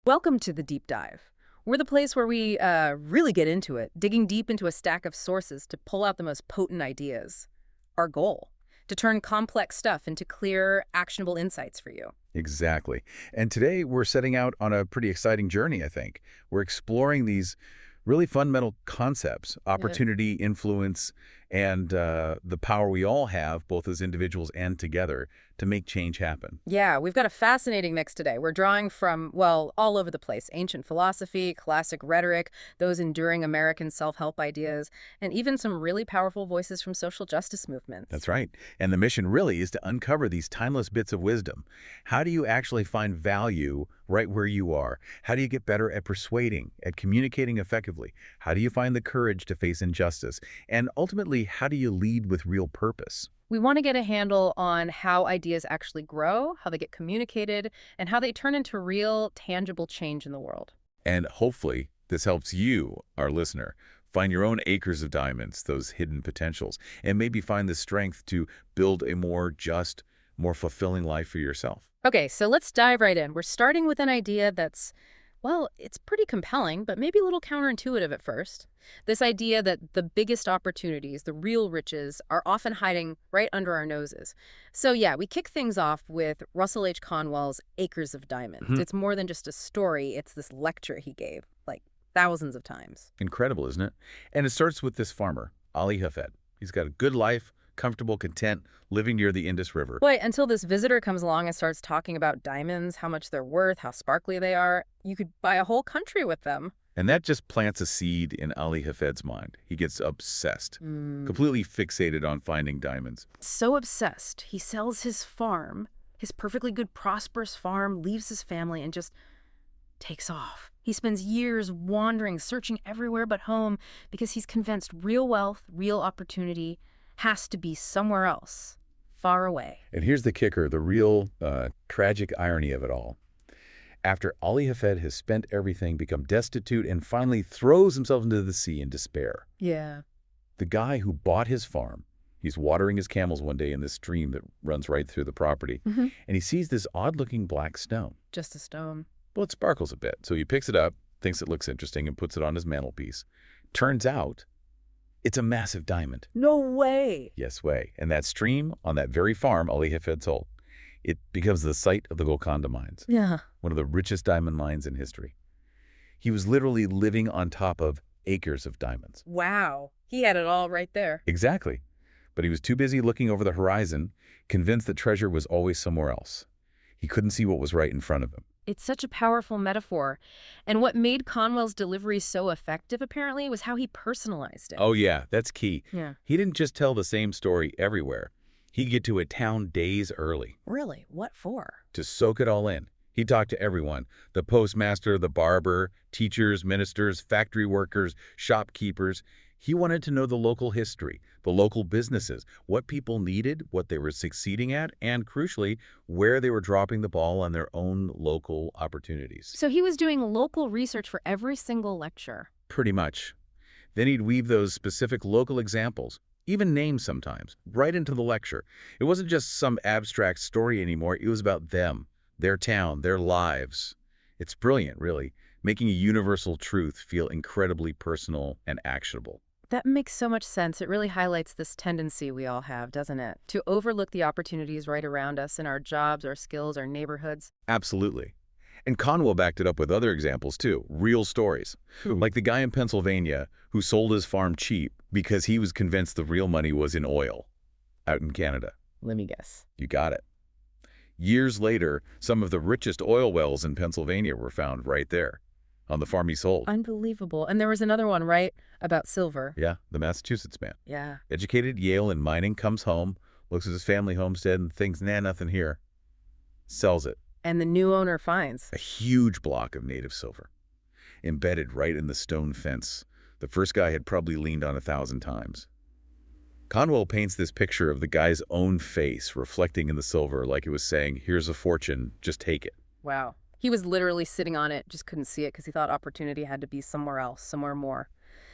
Welcome to the Deep Dive. We're the place where we really get into it, digging deep into a stack of sources to pull out the most potent ideas. Our goal, to turn complex stuff into clear, actionable insights for you. Exactly. And today we're setting out on a pretty exciting journey, I think. We're exploring these really fundamental concepts, Yeah. opportunity, influence, and the power we all have, both as individuals and together, to make change happen. Yeah, we've got a fascinating mix today. We're drawing from, well, all over the place. Ancient philosophy, classic rhetoric, those enduring American self-help ideas, and even some really powerful voices from social justice movements. That's right. And the mission really is to uncover these timeless bits of wisdom. How do you actually find value right where you are? How do you get better at persuading, at communicating effectively? How do you find the courage to face injustice? And ultimately, how do you lead with real purpose? We want to get a handle on how ideas actually grow, how they get communicated, and how they turn into real, tangible change in the world. And hopefully, this helps you, our listener, find your own acres of diamonds, those hidden potentials, and maybe find the strength to build a more just, more fulfilling life for yourself. Okay, so let's dive right in. We're starting with an idea that's, well, it's pretty compelling, but maybe a little counterintuitive at first. This idea that the biggest opportunities, the real riches, are often hiding right under our noses. So yeah, we kick things off with Russell H. Conwell's Acres of Diamonds. Mhm. It's more than just a story, it's this lecture he gave, like thousands of times. Incredible, isn't it? And it starts with this farmer, Ali Hafed. He's got a good life, comfortable, content, living near the Indus River. Boy, until this visitor comes along and starts talking about diamonds, how much they're worth, how sparkly they are, you could buy a whole country with them. And that just plants a seed in Ali Hafed's mind. He gets obsessed, completely fixated on finding diamonds. So obsessed, he sells his farm, his perfectly good, prosperous farm, leaves his family, and just takes off. He spends years wandering, searching everywhere but home because he's convinced real wealth, real opportunity has to be somewhere else, far away. And here's the kicker, the real tragic irony of it all. After Ali Hafed has spent everything, become destitute, and finally throws himself into the sea in despair, Yeah. the guy who bought his farm, he's watering his camels one day in this stream that runs right through the property, and he sees this odd-looking black stone. Just a stone. Well, it sparkles a bit, so he picks it up, thinks it looks interesting, and puts it on his mantelpiece. Turns out, it's a massive diamond. No way. Yes way. And that stream on that very farm Ali Hafed sold, it becomes the site of the Golconda mines, Yeah. one of the richest diamond mines in history. He was literally living on top of acres of diamonds. Wow. He had it all right there. Exactly. But he was too busy looking over the horizon, convinced that treasure was always somewhere else. He couldn't see what was right in front of him. It's such a powerful metaphor. And what made Conwell's delivery so effective, apparently, was how he personalized it. Oh yeah, that's key. Yeah. He didn't just tell the same story everywhere. He'd get to a town days early Really? What for? to soak it all in. He talked to everyone, the postmaster, the barber, teachers, ministers, factory workers, shopkeepers. He wanted to know the local history, the local businesses, what people needed, what they were succeeding at, and crucially, where they were dropping the ball on their own local opportunities. So he was doing local research for every single lecture. Pretty much. Then he'd weave those specific local examples, even names sometimes, right into the lecture. It wasn't just some abstract story anymore. It was about them, their town, their lives. It's brilliant, really, making a universal truth feel incredibly personal and actionable. That makes so much sense. It really highlights this tendency we all have, doesn't it? To overlook the opportunities right around us in our jobs, our skills, our neighborhoods. Absolutely. And Conwell backed it up with other examples, too, real stories. Like the guy in Pennsylvania who sold his farm cheap because he was convinced the real money was in oil out in Canada. Let me guess. You got it. Years later, some of the richest oil wells in Pennsylvania were found right there on the farm he sold. Unbelievable. And there was another one, right, about silver. Yeah, the Massachusetts man. Yeah. Educated Yale in mining, comes home, looks at his family homestead and thinks, nah, nothing here. Sells it. And the new owner finds. A huge block of native silver, embedded right in the stone fence. The first guy had probably leaned on 1,000 times. Conwell paints this picture of the guy's own face reflecting in the silver like it was saying, here's a fortune, just take it. Wow. He was literally sitting on it, just couldn't see it because he thought opportunity had to be somewhere else, somewhere more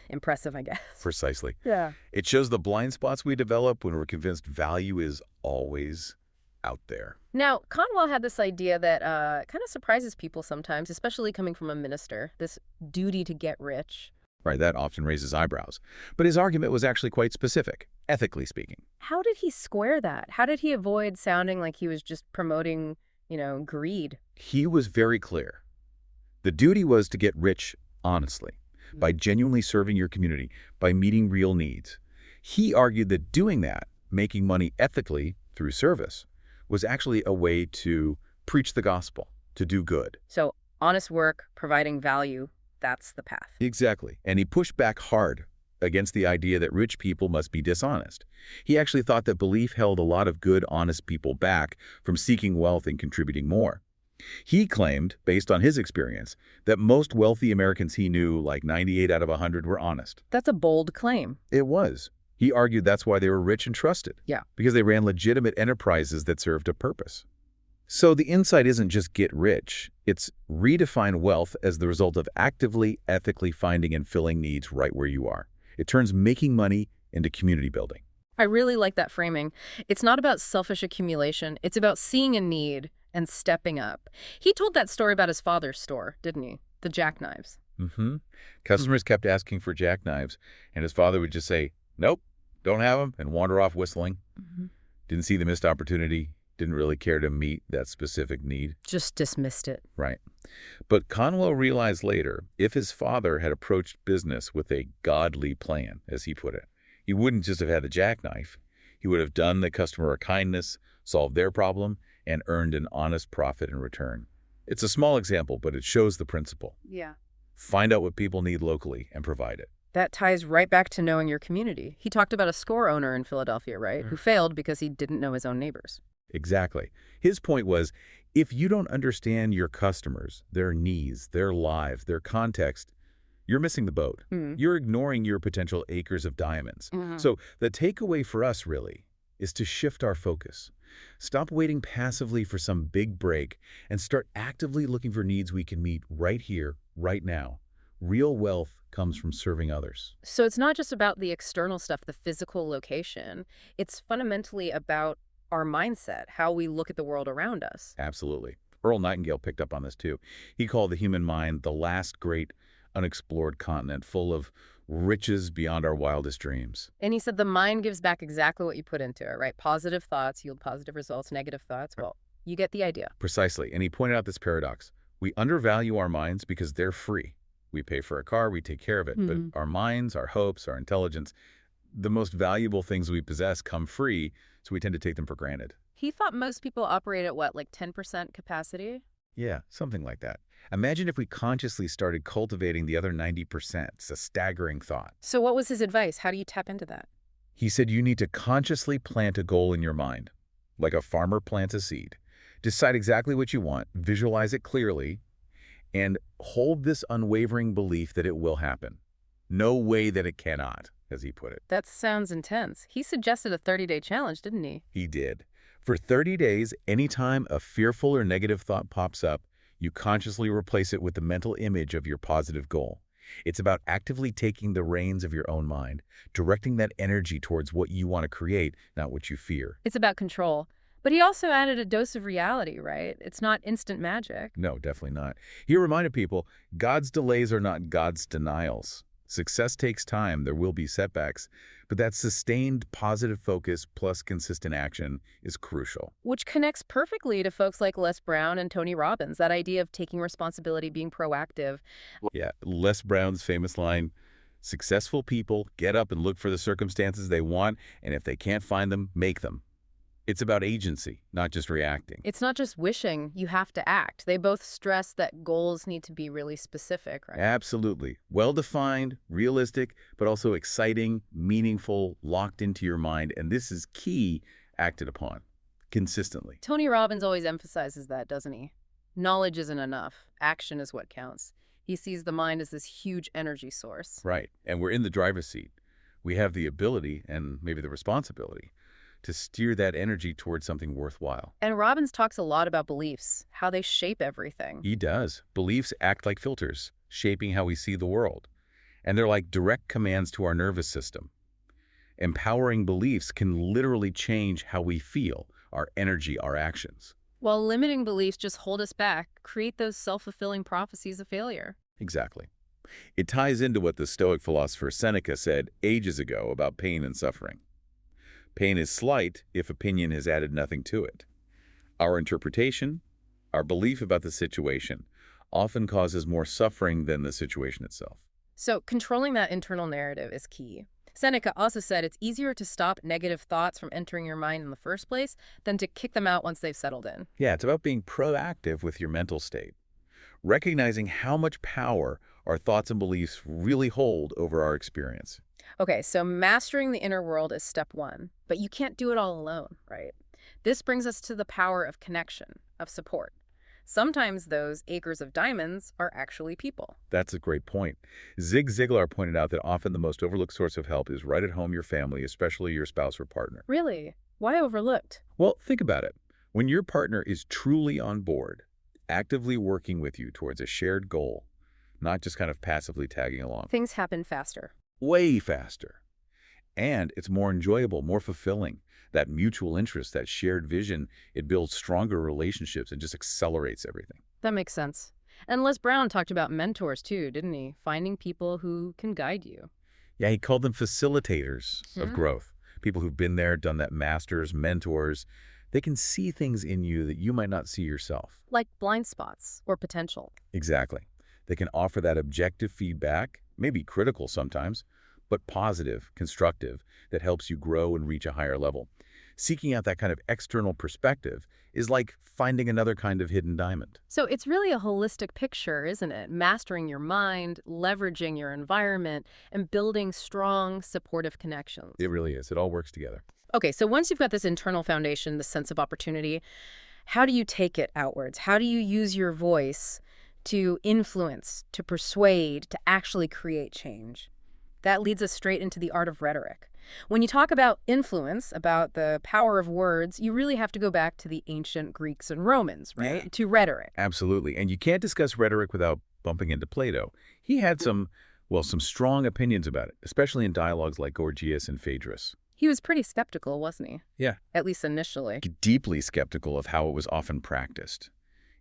impressive, I guess. Precisely. Yeah. It shows the blind spots we develop when we're convinced value is always out there. Now, Conwell had this idea that kind of surprises people sometimes, especially coming from a minister, this duty to get rich. Right, that often raises eyebrows. But his argument was actually quite specific, ethically speaking. How did he square that? How did he avoid sounding like he was just promoting, greed? He was very clear. The duty was to get rich honestly, by genuinely serving your community, by meeting real needs. He argued that doing that, making money ethically through service, was actually a way to preach the gospel, to do good. So, honest work, providing value, that's the path. Exactly. And he pushed back hard against the idea that rich people must be dishonest. He actually thought that belief held a lot of good, honest people back from seeking wealth and contributing more. He claimed, based on his experience, that most wealthy Americans he knew, like 98 out of 100, were honest. That's a bold claim. It was. He argued that's why they were rich and trusted. Yeah. Because they ran legitimate enterprises that served a purpose. So the insight isn't just get rich, it's redefine wealth as the result of actively, ethically finding and filling needs right where you are. It turns making money into community building. I really like that framing. It's not about selfish accumulation. It's about seeing a need and stepping up. He told that story about his father's store, didn't he? The jackknives. Customers kept asking for jackknives, and his father would just say, nope, don't have them, and wander off whistling. Didn't see the missed opportunity, didn't really care to meet that specific need. Just dismissed it. Right. But Conwell realized later, if his father had approached business with a godly plan, as he put it, he wouldn't just have had the jackknife. He would have done the customer a kindness, solved their problem, and earned an honest profit in return. It's a small example, but it shows the principle. Yeah. Find out what people need locally and provide it. That ties right back to knowing your community. He talked about a store owner in Philadelphia, right, who failed because he didn't know his own neighbors. Exactly. His point was, if you don't understand your customers, their needs, their lives, their context, you're missing the boat. You're ignoring your potential acres of diamonds. So the takeaway for us, really, is to shift our focus. Stop waiting passively for some big break and start actively looking for needs we can meet right here, right now. Real wealth comes from serving others. So it's not just about the external stuff, the physical location. It's fundamentally about our mindset, how we look at the world around us. Absolutely. Earl Nightingale picked up on this too. He called the human mind the last great unexplored continent full of riches beyond our wildest dreams. And he said the mind gives back exactly what you put into it, right? Positive thoughts yield positive results, negative thoughts, well, you get the idea. Precisely. And he pointed out this paradox. We undervalue our minds because they're free. We pay for a car, we take care of it. But our minds, our hopes, our intelligence, the most valuable things we possess come free, so we tend to take them for granted. He thought most people operate at what, like 10% capacity? Yeah, something like that. Imagine if we consciously started cultivating the other 90%. It's a staggering thought. So what was his advice? How do you tap into that? He said you need to consciously plant a goal in your mind, like a farmer plants a seed. Decide exactly what you want, visualize it clearly, and hold this unwavering belief that it will happen. No way that it cannot, as he put it. That sounds intense. He suggested a 30-day challenge, didn't he? He did. For 30 days, anytime a fearful or negative thought pops up, you consciously replace it with the mental image of your positive goal. It's about actively taking the reins of your own mind, directing that energy towards what you want to create, not what you fear. It's about control. But he also added a dose of reality, right? It's not instant magic. No, definitely not. He reminded people, God's delays are not God's denials. Success takes time, there will be setbacks, but that sustained positive focus plus consistent action is crucial. Which connects perfectly to folks like Les Brown and Tony Robbins, that idea of taking responsibility, being proactive. Yeah, Les Brown's famous line, successful people get up and look for the circumstances they want, and if they can't find them, make them. It's about agency, not just reacting. It's not just wishing, you have to act. They both stress that goals need to be really specific, right? Absolutely. Well-defined, realistic, but also exciting, meaningful, locked into your mind. And this is key, acted upon consistently. Tony Robbins always emphasizes that, doesn't he? Knowledge isn't enough. Action is what counts. He sees the mind as this huge energy source. Right. And we're in the driver's seat. We have the ability and maybe the responsibility to steer that energy towards something worthwhile. And Robbins talks a lot about beliefs, how they shape everything. He does. Beliefs act like filters, shaping how we see the world. And they're like direct commands to our nervous system. Empowering beliefs can literally change how we feel, our energy, our actions. While limiting beliefs just hold us back, create those self-fulfilling prophecies of failure. Exactly. It ties into what the Stoic philosopher Seneca said ages ago about pain and suffering. Pain is slight if opinion has added nothing to it. Our interpretation, our belief about the situation, often causes more suffering than the situation itself. So controlling that internal narrative is key. Seneca also said it's easier to stop negative thoughts from entering your mind in the first place than to kick them out once they've settled in. Yeah, it's about being proactive with your mental state, recognizing how much power our thoughts and beliefs really hold over our experience. Okay, so mastering the inner world is step one, but you can't do it all alone, right? This brings us to the power of connection, of support. Sometimes those acres of diamonds are actually people. That's a great point. Zig Ziglar pointed out that often the most overlooked source of help is right at home, your family, especially your spouse or partner. Really? Why overlooked? Well, think about it. When your partner is truly on board, actively working with you towards a shared goal, not just kind of passively tagging along, Things happen faster. way faster. And it's more enjoyable, more fulfilling. That mutual interest, that shared vision, it builds stronger relationships and just accelerates everything. That makes sense. And Les Brown talked about mentors too, didn't he? Finding people who can guide you. Yeah, he called them facilitators of Hmm. growth. People who've been there, done that, masters, mentors. They can see things in you that you might not see yourself. Like blind spots or potential. Exactly. They can offer that objective feedback, maybe critical sometimes, but positive, constructive, that helps you grow and reach a higher level. Seeking out that kind of external perspective is like finding another kind of hidden diamond. So it's really a holistic picture, isn't it? Mastering your mind, leveraging your environment, and building strong, supportive connections. It really is. It all works together. Okay, so once you've got this internal foundation, this sense of opportunity, how do you take it outwards? How do you use your voice to influence, to persuade, to actually create change? That leads us straight into the art of rhetoric. When you talk about influence, about the power of words, you really have to go back to the ancient Greeks and Romans, right? Yeah. To rhetoric. Absolutely. And you can't discuss rhetoric without bumping into Plato. He had some strong opinions about it, especially in dialogues like Gorgias and Phaedrus. He was pretty skeptical, wasn't he? Yeah. At least initially. Deeply skeptical of how it was often practiced.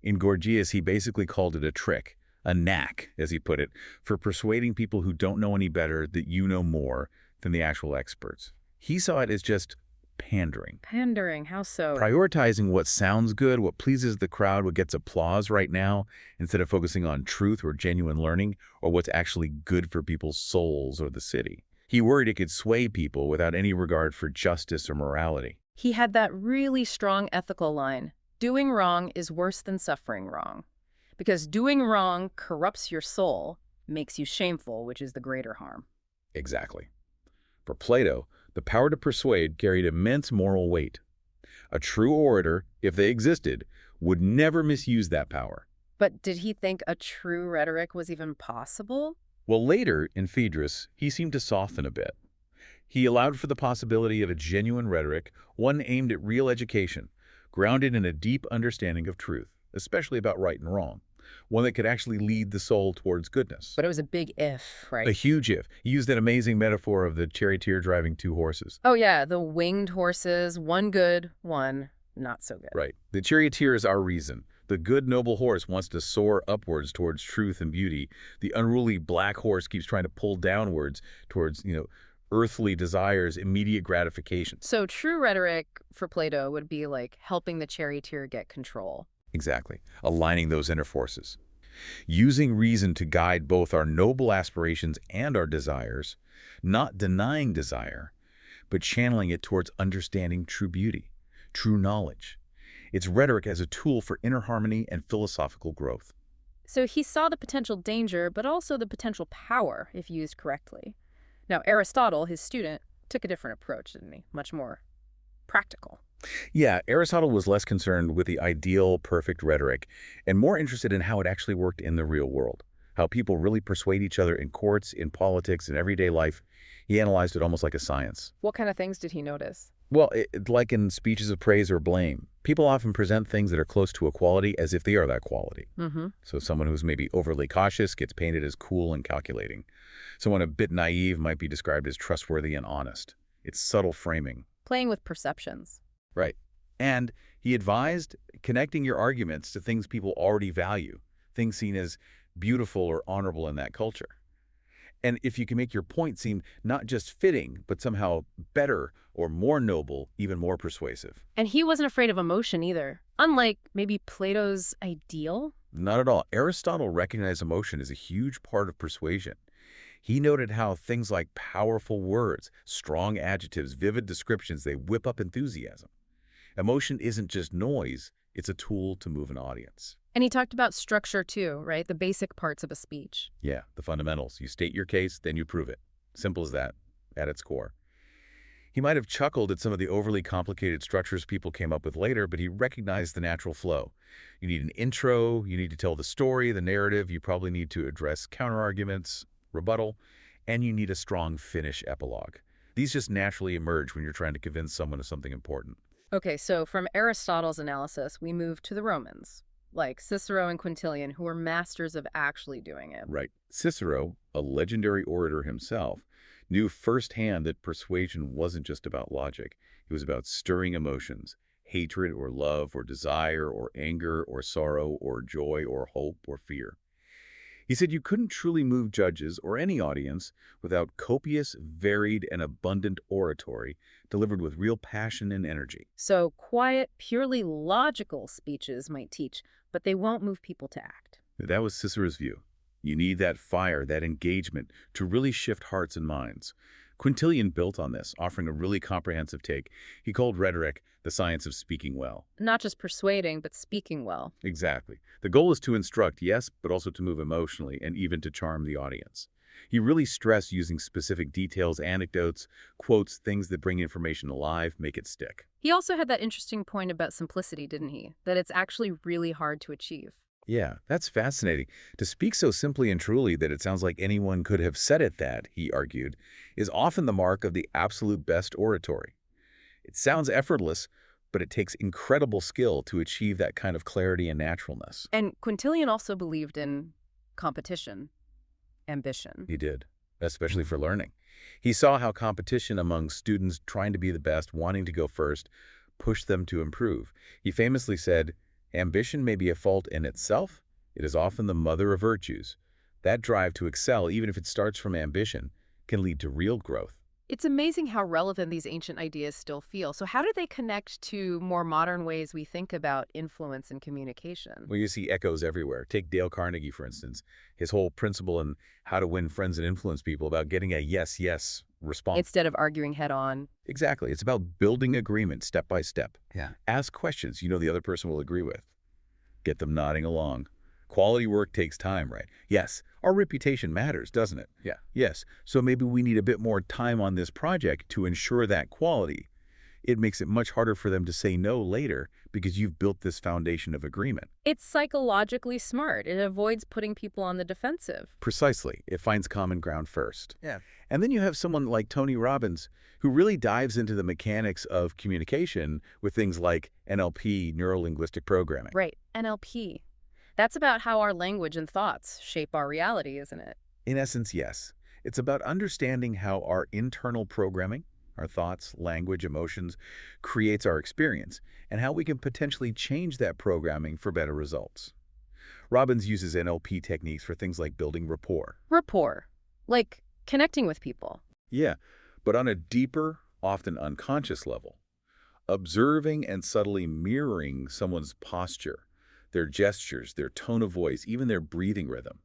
In Gorgias, he basically called it a trick, a knack, as he put it, for persuading people who don't know any better that you know more than the actual experts. He saw it as just pandering. Pandering, how so? Prioritizing what sounds good, what pleases the crowd, what gets applause right now, instead of focusing on truth or genuine learning or what's actually good for people's souls or the city. He worried it could sway people without any regard for justice or morality. He had that really strong ethical line. Doing wrong is worse than suffering wrong. Because doing wrong corrupts your soul, makes you shameful, which is the greater harm. Exactly. For Plato, the power to persuade carried immense moral weight. A true orator, if they existed, would never misuse that power. But did he think a true rhetoric was even possible? Well, later, in Phaedrus, he seemed to soften a bit. He allowed for the possibility of a genuine rhetoric, one aimed at real education, grounded in a deep understanding of truth, especially about right and wrong, one that could actually lead the soul towards goodness. But it was a big if, A right? huge if. He used that amazing metaphor of the charioteer driving two horses. Oh yeah, the winged horses, one good, one not so good. Right. The charioteer is our reason. The good, noble horse wants to soar upwards towards truth and beauty. The unruly black horse keeps trying to pull downwards towards, earthly desires, immediate gratification. So true rhetoric for Plato would be like helping the charioteer get control. Exactly. Aligning those inner forces. Using reason to guide both our noble aspirations and our desires, not denying desire, but channeling it towards understanding true beauty, true knowledge. It's rhetoric as a tool for inner harmony and philosophical growth. So he saw the potential danger, but also the potential power if used correctly. Now, Aristotle, his student, took a different approach, didn't he? Much more practical. Yeah, Aristotle was less concerned with the ideal, perfect rhetoric and more interested in how it actually worked in the real world, how people really persuade each other in courts, in politics, in everyday life. He analyzed it almost like a science. What kind of things did he notice? Well, like in speeches of praise or blame, people often present things that are close to equality as if they are that quality. Mm-hmm. So someone who's maybe overly cautious gets painted as cool and calculating. Someone a bit naive might be described as trustworthy and honest. It's subtle framing. Playing with perceptions. Right. And he advised connecting your arguments to things people already value, things seen as beautiful or honorable in that culture. And if you can make your point seem not just fitting, but somehow better or more noble, even more persuasive. And he wasn't afraid of emotion either, unlike maybe Plato's ideal. Not at all. Aristotle recognized emotion as a huge part of persuasion. He noted how things like powerful words, strong adjectives, vivid descriptions, they whip up enthusiasm. Emotion isn't just noise, it's a tool to move an audience. And he talked about structure too, right? The basic parts of a speech. Yeah, the fundamentals. You state your case, then you prove it. Simple as that, at its core. He might have chuckled at some of the overly complicated structures people came up with later, but he recognized the natural flow. You need an intro, you need to tell the story, the narrative, you probably need to address counterarguments, rebuttal, and you need a strong finish epilogue. These just naturally emerge when you're trying to convince someone of something important. Okay, so from Aristotle's analysis, we move to the Romans, like Cicero and Quintilian, who were masters of actually doing it. Right. Cicero, a legendary orator himself, knew firsthand that persuasion wasn't just about logic. It was about stirring emotions, hatred or love or desire or anger or sorrow or joy or hope or fear. He said you couldn't truly move judges or any audience without copious, varied, and abundant oratory delivered with real passion and energy. So quiet, purely logical speeches might teach, but they won't move people to act. That was Cicero's view. You need that fire, that engagement, to really shift hearts and minds. Quintilian built on this, offering a really comprehensive take. He called rhetoric the science of speaking well. Not just persuading, but speaking well. Exactly. The goal is to instruct, yes, but also to move emotionally and even to charm the audience. He really stressed using specific details, anecdotes, quotes, things that bring information alive, make it stick. He also had that interesting point about simplicity, didn't he? That it's actually really hard to achieve. Yeah, that's fascinating. To speak so simply and truly that it sounds like anyone could have said it that, he argued, is often the mark of the absolute best oratory. It sounds effortless, but it takes incredible skill to achieve that kind of clarity and naturalness. And Quintilian also believed in competition, ambition. He did, especially for learning. He saw how competition among students trying to be the best, wanting to go first, pushed them to improve. He famously said, ambition may be a fault in itself. It is often the mother of virtues. That drive to excel, even if it starts from ambition, can lead to real growth. It's amazing how relevant these ancient ideas still feel. So how do they connect to more modern ways we think about influence and communication? Well, you see echoes everywhere. Take Dale Carnegie, for instance. His whole principle in how to win friends and influence people about getting a yes, yes response. Instead of arguing head on. Exactly. It's about building agreement step by step. Yeah. Ask questions you know the other person will agree with. Get them nodding along. Quality work takes time, right? Yes. Our reputation matters, doesn't it? Yeah. Yes. So maybe we need a bit more time on this project to ensure that quality. It makes it much harder for them to say no later because you've built this foundation of agreement. It's psychologically smart. It avoids putting people on the defensive. Precisely. It finds common ground first. Yeah. And then you have someone like Tony Robbins who really dives into the mechanics of communication with things like NLP, neuro-linguistic programming. Right. NLP. That's about how our language and thoughts shape our reality, isn't it? In essence, yes. It's about understanding how our internal programming, our thoughts, language, emotions, creates our experience, and how we can potentially change that programming for better results. Robbins uses NLP techniques for things like building rapport. Rapport. Like connecting with people. Yeah, but on a deeper, often unconscious level. Observing and subtly mirroring someone's posture, their gestures, their tone of voice, even their breathing rhythm.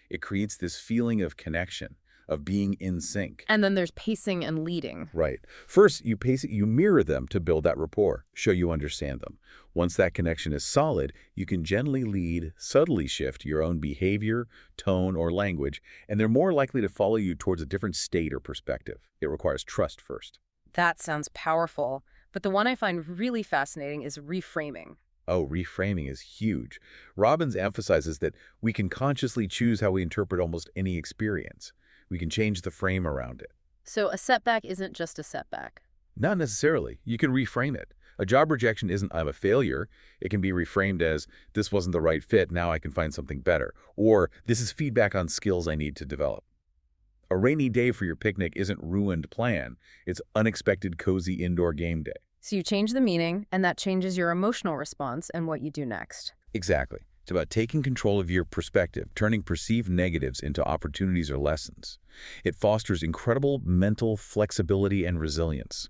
It creates this feeling of connection, of being in sync. And then there's pacing and leading. Right. First, you pace it, you mirror them to build that rapport, show you understand them. Once that connection is solid, you can gently lead, subtly shift your own behavior, tone, or language, and they're more likely to follow you towards a different state or perspective. It requires trust first. That sounds powerful. But the one I find really fascinating is reframing. Oh, reframing is huge. Robbins emphasizes that we can consciously choose how we interpret almost any experience. We can change the frame around it. So a setback isn't just a setback. Not necessarily. You can reframe it. A job rejection isn't I'm a failure. It can be reframed as this wasn't the right fit, now I can find something better. Or this is feedback on skills I need to develop. A rainy day for your picnic isn't ruined plan. It's unexpected cozy indoor game day. So you change the meaning, and that changes your emotional response and what you do next. Exactly. It's about taking control of your perspective, turning perceived negatives into opportunities or lessons. It fosters incredible mental flexibility and resilience.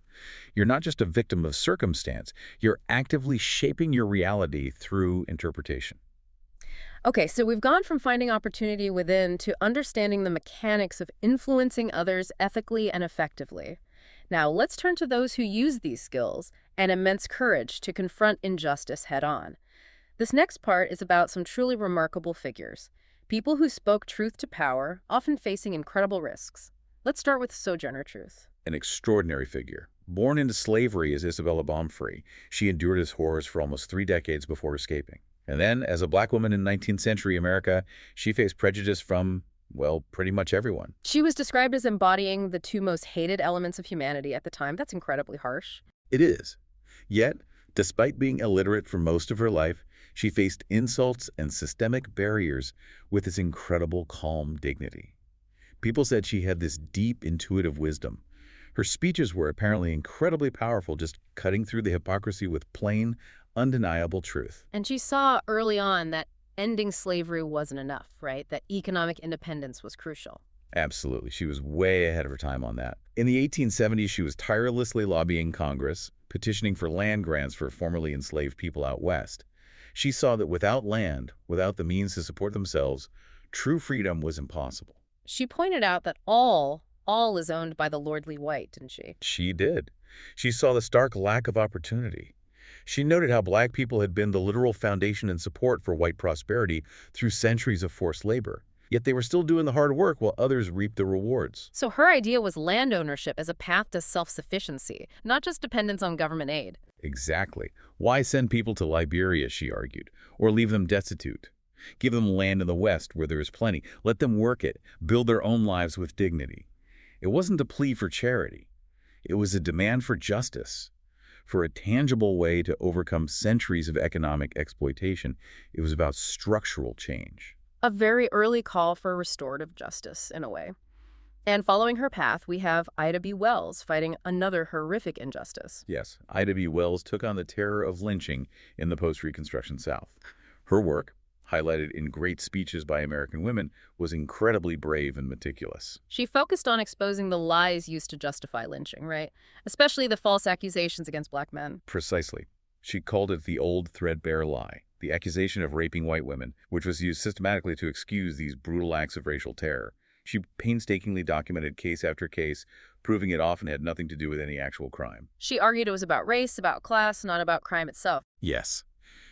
You're not just a victim of circumstance, you're actively shaping your reality through interpretation. Okay, so we've gone from finding opportunity within to understanding the mechanics of influencing others ethically and effectively. Now, let's turn to those who use these skills and immense courage to confront injustice head on. This next part is about some truly remarkable figures, people who spoke truth to power, often facing incredible risks. Let's start with Sojourner Truth. An extraordinary figure. Born into slavery as Isabella Baumfree, she endured its horrors for almost 3 decades before escaping. And then, as a black woman in 19th century America, she faced prejudice from, well, pretty much everyone. She was described as embodying the two most hated elements of humanity at the time. That's incredibly harsh. It is. Yet, despite being illiterate for most of her life, she faced insults and systemic barriers with this incredible calm dignity. People said she had this deep intuitive wisdom. Her speeches were apparently incredibly powerful, just cutting through the hypocrisy with plain, undeniable truth. And she saw early on that ending slavery wasn't enough, right? That economic independence was crucial. Absolutely. She was way ahead of her time on that. In the 1870s, she was tirelessly lobbying Congress, petitioning for land grants for formerly enslaved people out west. She saw that without land, without the means to support themselves, true freedom was impossible. She pointed out that all is owned by the lordly white, didn't she? She did. She saw the stark lack of opportunity. She noted how black people had been the literal foundation and support for white prosperity through centuries of forced labor. Yet they were still doing the hard work while others reaped the rewards. So her idea was land ownership as a path to self-sufficiency, not just dependence on government aid. Exactly. Why send people to Liberia, she argued, or leave them destitute? Give them land in the West where there is plenty. Let them work it, build their own lives with dignity. It wasn't a plea for charity. It was a demand for justice, for a tangible way to overcome centuries of economic exploitation. It was about structural change. A very early call for restorative justice, in a way. And following her path, we have Ida B. Wells fighting another horrific injustice. Yes, Ida B. Wells took on the terror of lynching in the post-Reconstruction South. Her work, highlighted in great speeches by American women, was incredibly brave and meticulous. She focused on exposing the lies used to justify lynching, right? Especially the false accusations against black men. Precisely. She called it the old threadbare lie, the accusation of raping white women, which was used systematically to excuse these brutal acts of racial terror. She painstakingly documented case after case, proving it often had nothing to do with any actual crime. She argued it was about race, about class, not about crime itself. Yes.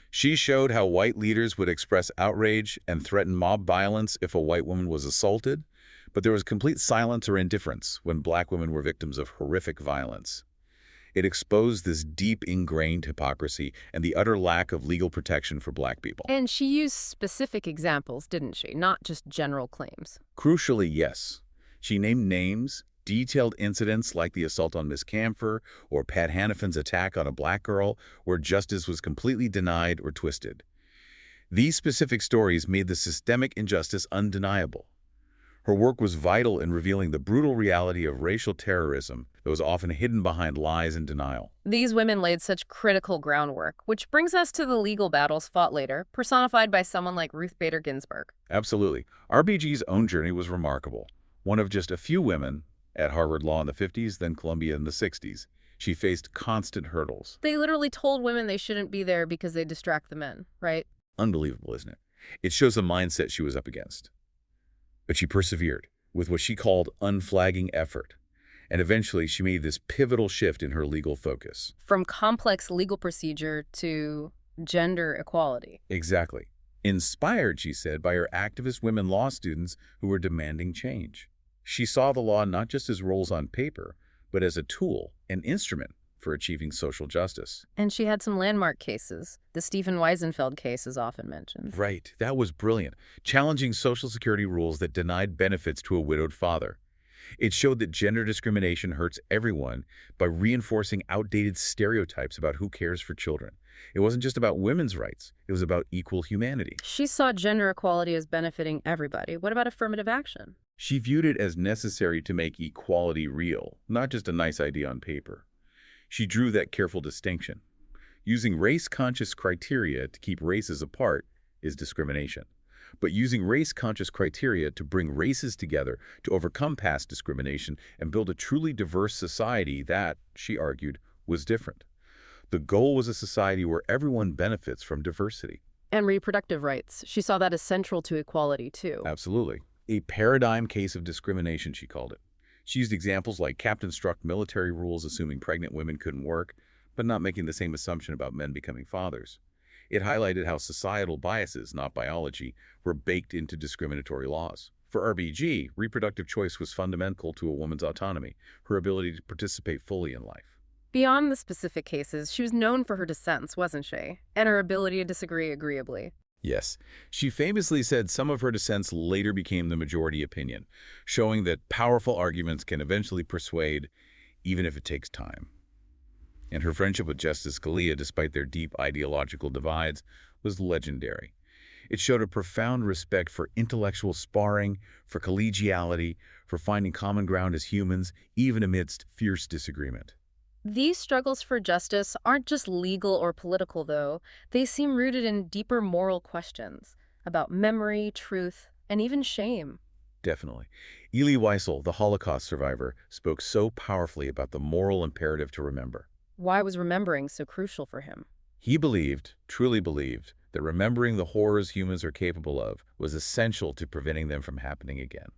She showed how white leaders would express outrage and threaten mob violence if a white woman was assaulted, but there was complete silence or indifference when black women were victims of horrific violence. It exposed this deep ingrained hypocrisy and the utter lack of legal protection for black people. And she used specific examples, didn't she? Not just general claims. Crucially, yes. She named names, detailed incidents like the assault on Miss Camphor or Pat Hannafin's attack on a black girl where justice was completely denied or twisted. These specific stories made the systemic injustice undeniable. Her work was vital in revealing the brutal reality of racial terrorism that was often hidden behind lies and denial. These women laid such critical groundwork, which brings us to the legal battles fought later, personified by someone like Ruth Bader Ginsburg. Absolutely. RBG's own journey was remarkable. One of just a few women, at Harvard Law in the 50s, then Columbia in the 60s. She faced constant hurdles. They literally told women they shouldn't be there because they distract the men, right? Unbelievable, isn't it? It shows the mindset she was up against. But she persevered with what she called unflagging effort. And eventually she made this pivotal shift in her legal focus. From complex legal procedure to gender equality. Exactly. Inspired, she said, by her activist women law students who were demanding change. She saw the law not just as rules on paper, but as a tool, an instrument for achieving social justice. And she had some landmark cases. The Stephen Weisenfeld case is often mentioned. Right. That was brilliant. Challenging Social Security rules that denied benefits to a widowed father. It showed that gender discrimination hurts everyone by reinforcing outdated stereotypes about who cares for children. It wasn't just about women's rights. It was about equal humanity. She saw gender equality as benefiting everybody. What about affirmative action? She viewed it as necessary to make equality real, not just a nice idea on paper. She drew that careful distinction. Using race-conscious criteria to keep races apart is discrimination. But using race-conscious criteria to bring races together to overcome past discrimination and build a truly diverse society that, she argued, was different. The goal was a society where everyone benefits from diversity. And reproductive rights. She saw that as central to equality, too. Absolutely. A paradigm case of discrimination, she called it. She used examples like captain-struck military rules assuming pregnant women couldn't work, but not making the same assumption about men becoming fathers. It highlighted how societal biases, not biology, were baked into discriminatory laws. For RBG, reproductive choice was fundamental to a woman's autonomy, her ability to participate fully in life. Beyond the specific cases, she was known for her dissents, wasn't she? And her ability to disagree agreeably. Yes, she famously said some of her dissents later became the majority opinion, showing that powerful arguments can eventually persuade, even if it takes time. And her friendship with Justice Scalia, despite their deep ideological divides, was legendary. It showed a profound respect for intellectual sparring, for collegiality, for finding common ground as humans, even amidst fierce disagreement. These struggles for justice aren't just legal or political, though. They seem rooted in deeper moral questions about memory, truth, and even shame. Definitely. Elie Wiesel, the Holocaust survivor, spoke so powerfully about the moral imperative to remember. Why was remembering so crucial for him? He believed, truly believed, that remembering the horrors humans are capable of was essential to preventing them from happening again.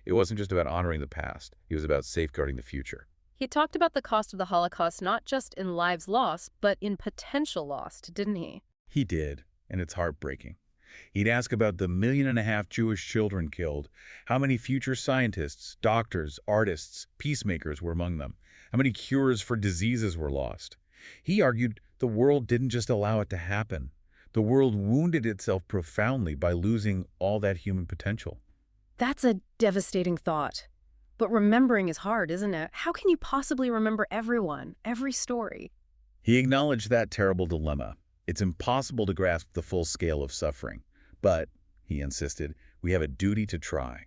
It wasn't just about honoring the past, it was about safeguarding the future. He talked about the cost of the Holocaust not just in lives lost, but in potential lost, didn't he? He did, and it's heartbreaking. He'd ask about the 1.5 million Jewish children killed, how many future scientists, doctors, artists, peacemakers were among them, how many cures for diseases were lost. He argued the world didn't just allow it to happen. The world wounded itself profoundly by losing all that human potential. That's a devastating thought. But remembering is hard, isn't it? How can you possibly remember everyone, every story? He acknowledged that terrible dilemma. It's impossible to grasp the full scale of suffering. But, he insisted, we have a duty to try,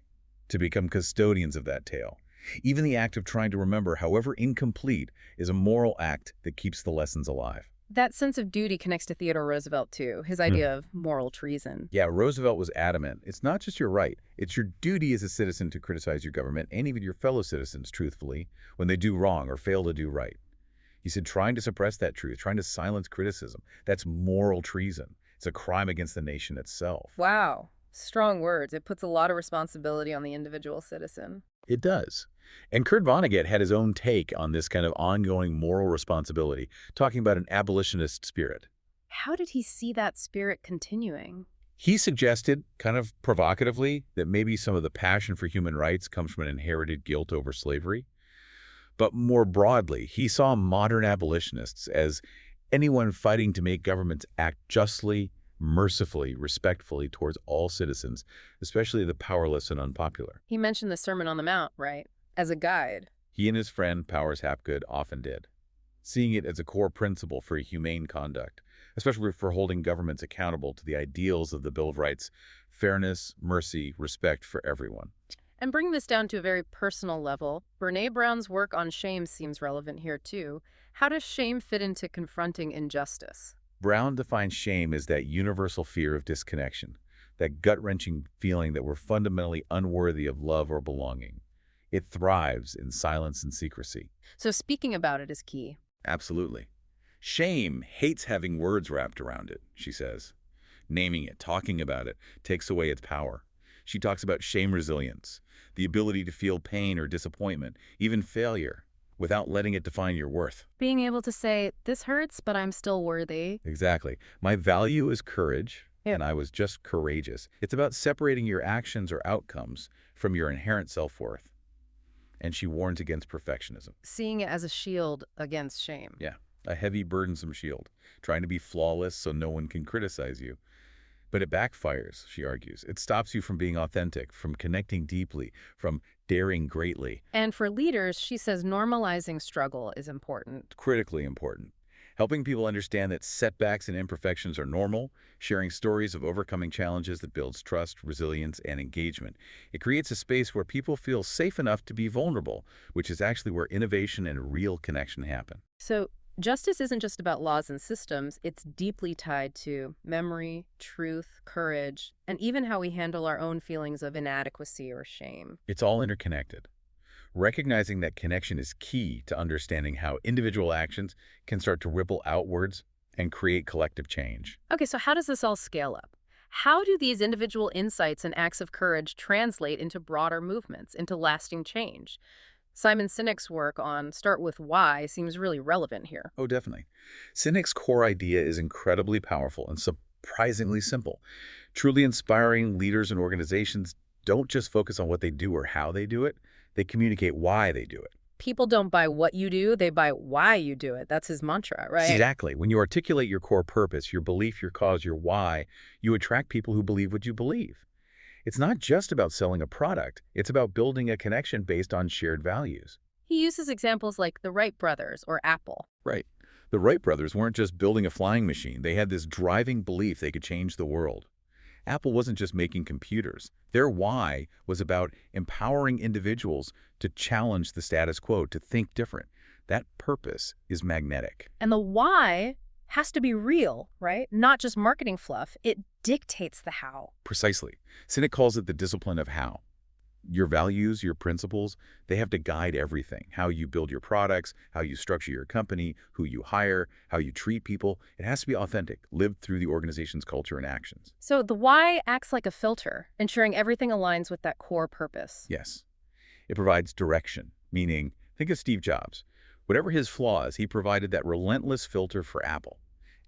to become custodians of that tale. Even the act of trying to remember, however incomplete, is a moral act that keeps the lessons alive. That sense of duty connects to Theodore Roosevelt, too, his idea of moral treason. Yeah, Roosevelt was adamant. It's not just your right. It's your duty as a citizen to criticize your government and even your fellow citizens, truthfully, when they do wrong or fail to do right. He said trying to suppress that truth, trying to silence criticism, that's moral treason. It's a crime against the nation itself. Wow. Strong words. It puts a lot of responsibility on the individual citizen. It does. And Kurt Vonnegut had his own take on this kind of ongoing moral responsibility, talking about an abolitionist spirit. How did he see that spirit continuing? He suggested, kind of provocatively, that maybe some of the passion for human rights comes from an inherited guilt over slavery. But more broadly, he saw modern abolitionists as anyone fighting to make governments act justly, mercifully, respectfully towards all citizens, especially the powerless and unpopular. He mentioned the Sermon on the Mount, right? As a guide. He and his friend Powers Hapgood often did, seeing it as a core principle for humane conduct, especially for holding governments accountable to the ideals of the Bill of Rights: fairness, mercy, respect for everyone. And bring this down to a very personal level, Brené Brown's work on shame seems relevant here too. How does shame fit into confronting injustice? Brown defines shame as that universal fear of disconnection, that gut-wrenching feeling that we're fundamentally unworthy of love or belonging. It thrives in silence and secrecy. So speaking about it is key. Absolutely. Shame hates having words wrapped around it, she says. Naming it, talking about it, takes away its power. She talks about shame resilience, the ability to feel pain or disappointment, even failure, without letting it define your worth. Being able to say, this hurts, but I'm still worthy. Exactly. My value is courage, and I was just courageous. It's about separating your actions or outcomes from your inherent self-worth. And she warns against perfectionism. Seeing it as a shield against shame. Yeah, a heavy, burdensome shield, trying to be flawless so no one can criticize you. But it backfires, she argues. It stops you from being authentic, from connecting deeply, from daring greatly. And for leaders, she says normalizing struggle is important. Critically important. helping people understand that setbacks and imperfections are normal, sharing stories of overcoming challenges that builds trust, resilience, and engagement. It creates a space where people feel safe enough to be vulnerable, which is actually where innovation and real connection happen. So, justice isn't just about laws and systems, it's deeply tied to memory, truth, courage, and even how we handle our own feelings of inadequacy or shame. It's all interconnected. Recognizing that connection is key to understanding how individual actions can start to ripple outwards and create collective change. Okay, so how does this all scale up? How do these individual insights and acts of courage translate into broader movements, into lasting change? Simon Sinek's work on Start With Why seems really relevant here. Oh, definitely. Sinek's core idea is incredibly powerful and surprisingly simple. Truly inspiring leaders and organizations don't just focus on what they do or how they do it, they communicate why they do it. People don't buy what you do, they buy why you do it. That's his mantra, right? Exactly. When you articulate your core purpose, your belief, your cause, your why, you attract people who believe what you believe. It's not just about selling a product, it's about building a connection based on shared values. He uses examples like the Wright brothers or Apple. Right. The Wright brothers weren't just building a flying machine, they had this driving belief they could change the world. Apple wasn't just making computers. Their why was about empowering individuals to challenge the status quo, to think different. That purpose is magnetic. And the why has to be real, right? Not just marketing fluff. It dictates the how. Precisely. Sinek calls it the discipline of how. Your values, your principles, they have to guide everything. How you build your products, how you structure your company, who you hire, how you treat people. It has to be authentic, lived through the organization's culture and actions. So the why acts like a filter, ensuring everything aligns with that core purpose. Yes. It provides direction, meaning, think of Steve Jobs. Whatever his flaws, he provided that relentless filter for Apple.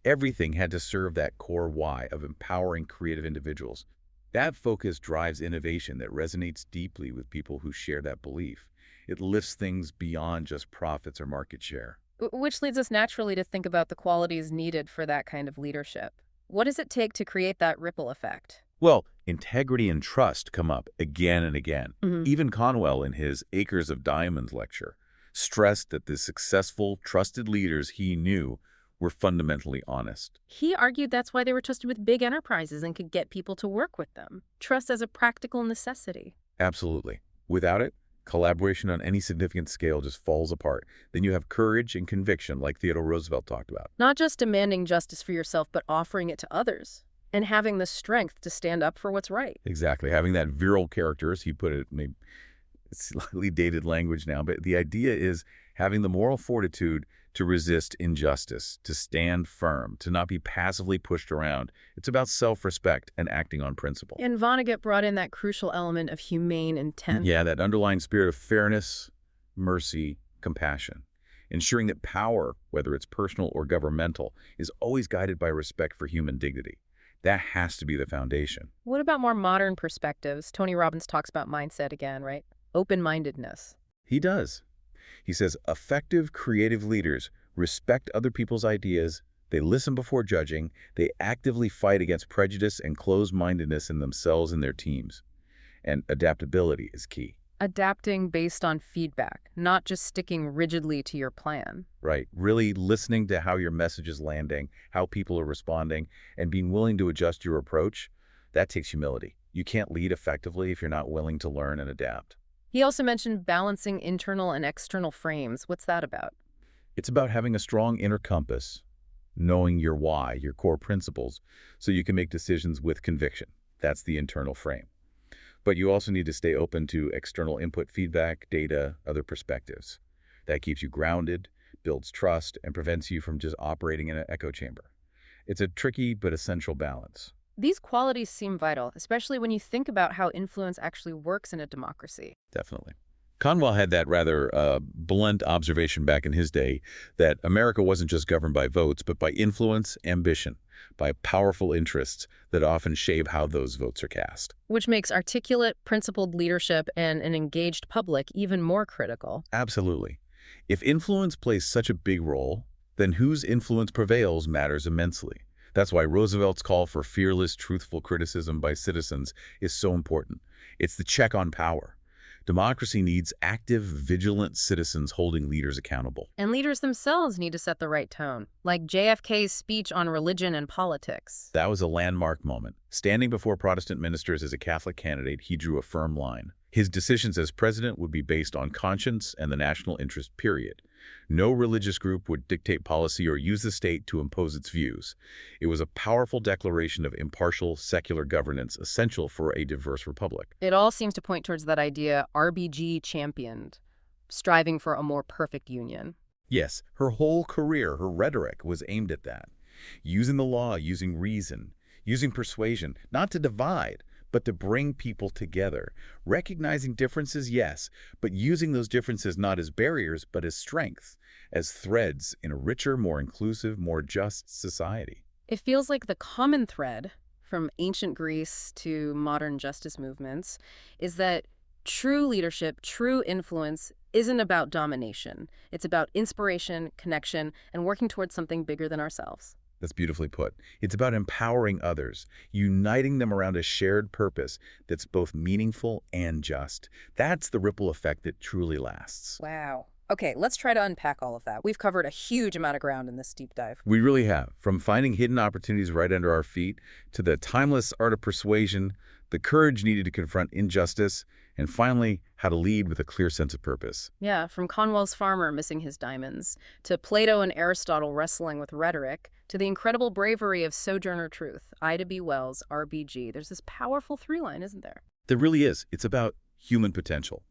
Everything had to serve that core why of empowering creative individuals. That focus drives innovation that resonates deeply with people who share that belief. It lifts things beyond just profits or market share. Which leads us naturally to think about the qualities needed for that kind of leadership. What does it take to create that ripple effect? Well, integrity and trust come up again and again. Mhm. Even Conwell, in his Acres of Diamonds lecture, stressed that the successful, trusted leaders he knew were fundamentally honest. He argued that's why they were trusted with big enterprises and could get people to work with them. Trust as a practical necessity. Absolutely. Without it, collaboration on any significant scale just falls apart. Then you have courage and conviction, like Theodore Roosevelt talked about. Not just demanding justice for yourself, but offering it to others. And having the strength to stand up for what's right. Exactly. Having that virile character, as he put it, maybe slightly dated language now, but the idea is having the moral fortitude to resist injustice, to stand firm, to not be passively pushed around. It's about self-respect and acting on principle. And Vonnegut brought in that crucial element of humane intent. Yeah, that underlying spirit of fairness, mercy, compassion. Ensuring that power, whether it's personal or governmental, is always guided by respect for human dignity. That has to be the foundation. What about more modern perspectives? Tony Robbins talks about mindset again, right? Open-mindedness. He does. He says effective creative leaders respect other people's ideas, they listen before judging, they actively fight against prejudice and closed-mindedness in themselves and their teams. And adaptability is key. Adapting based on feedback, not just sticking rigidly to your plan. Right. Really listening to how your message is landing, how people are responding, and being willing to adjust your approach. That takes humility. You can't lead effectively if you're not willing to learn and adapt. He also mentioned balancing internal and external frames. What's that about? It's about having a strong inner compass, knowing your why, your core principles, so you can make decisions with conviction. That's the internal frame. But you also need to stay open to external input, feedback, data, other perspectives. That keeps you grounded, builds trust, and prevents you from just operating in an echo chamber. It's a tricky but essential balance. These qualities seem vital, especially when you think about how influence actually works in a democracy. Definitely. Conwell had that rather blunt observation back in his day that America wasn't just governed by votes, but by influence, ambition, by powerful interests that often shape how those votes are cast. Which makes articulate, principled leadership and an engaged public even more critical. Absolutely. If influence plays such a big role, then whose influence prevails matters immensely. That's why Roosevelt's call for fearless, truthful criticism by citizens is so important. It's the check on power. Democracy needs active, vigilant citizens holding leaders accountable. And leaders themselves need to set the right tone, like JFK's speech on religion and politics. That was a landmark moment. Standing before Protestant ministers as a Catholic candidate, he drew a firm line. His decisions as president would be based on conscience and the national interest, period. No religious group would dictate policy or use the state to impose its views. It was a powerful declaration of impartial, secular governance essential for a diverse republic. It all seems to point towards that idea RBG championed, striving for a more perfect union. Yes, her whole career, her rhetoric was aimed at that. Using the law, using reason, using persuasion, not to divide, but to bring people together. Recognizing differences, yes, but using those differences not as barriers, but as strengths, as threads in a richer, more inclusive, more just society. It feels like the common thread from ancient Greece to modern justice movements is that true leadership, true influence isn't about domination. It's about inspiration, connection, and working towards something bigger than ourselves. That's beautifully put. It's about empowering others, uniting them around a shared purpose that's both meaningful and just. That's the ripple effect that truly lasts. Wow. Okay, let's try to unpack all of that. We've covered a huge amount of ground in this deep dive. We really have. From finding hidden opportunities right under our feet to the timeless art of persuasion, the courage needed to confront injustice, and finally, how to lead with a clear sense of purpose. Yeah, from Conwell's farmer missing his diamonds, to Plato and Aristotle wrestling with rhetoric, to the incredible bravery of Sojourner Truth, Ida B. Wells, RBG. There's this powerful through line, isn't there? There really is. It's about human potential.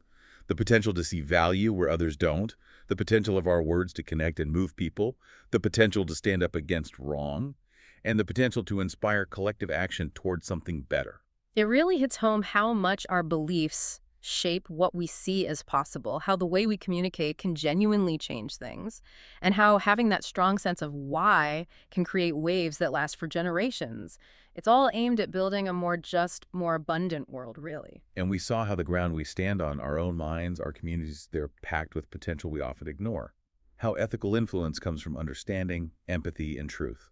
The potential to see value where others don't, the potential of our words to connect and move people, the potential to stand up against wrong, and the potential to inspire collective action towards something better. It really hits home how much our beliefs shape what we see as possible, how the way we communicate can genuinely change things, and how having that strong sense of why can create waves that last for generations. It's all aimed at building a more just, more abundant world, really. And we saw how the ground we stand on, our own minds, our communities, they're packed with potential we often ignore. How ethical influence comes from understanding, empathy, and truth.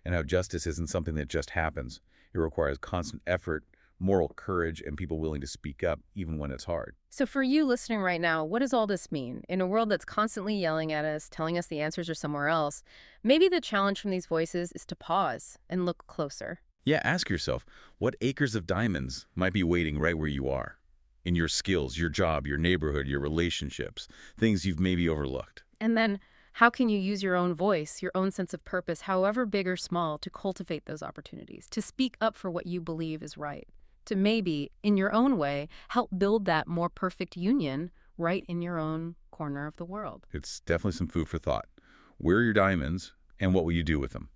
And how justice isn't something that just happens. It requires constant effort, moral courage, and people willing to speak up even when it's hard. So for you listening right now, what does all this mean? In a world that's constantly yelling at us, telling us the answers are somewhere else, maybe the challenge from these voices is to pause and look closer. Yeah, ask yourself, what acres of diamonds might be waiting right where you are? In your skills, your job, your neighborhood, your relationships, things you've maybe overlooked. And then, how can you use your own voice, your own sense of purpose, however big or small, to cultivate those opportunities, to speak up for what you believe is right, to maybe, in your own way, help build that more perfect union right in your own corner of the world? It's definitely some food for thought. Where are your diamonds, and what will you do with them?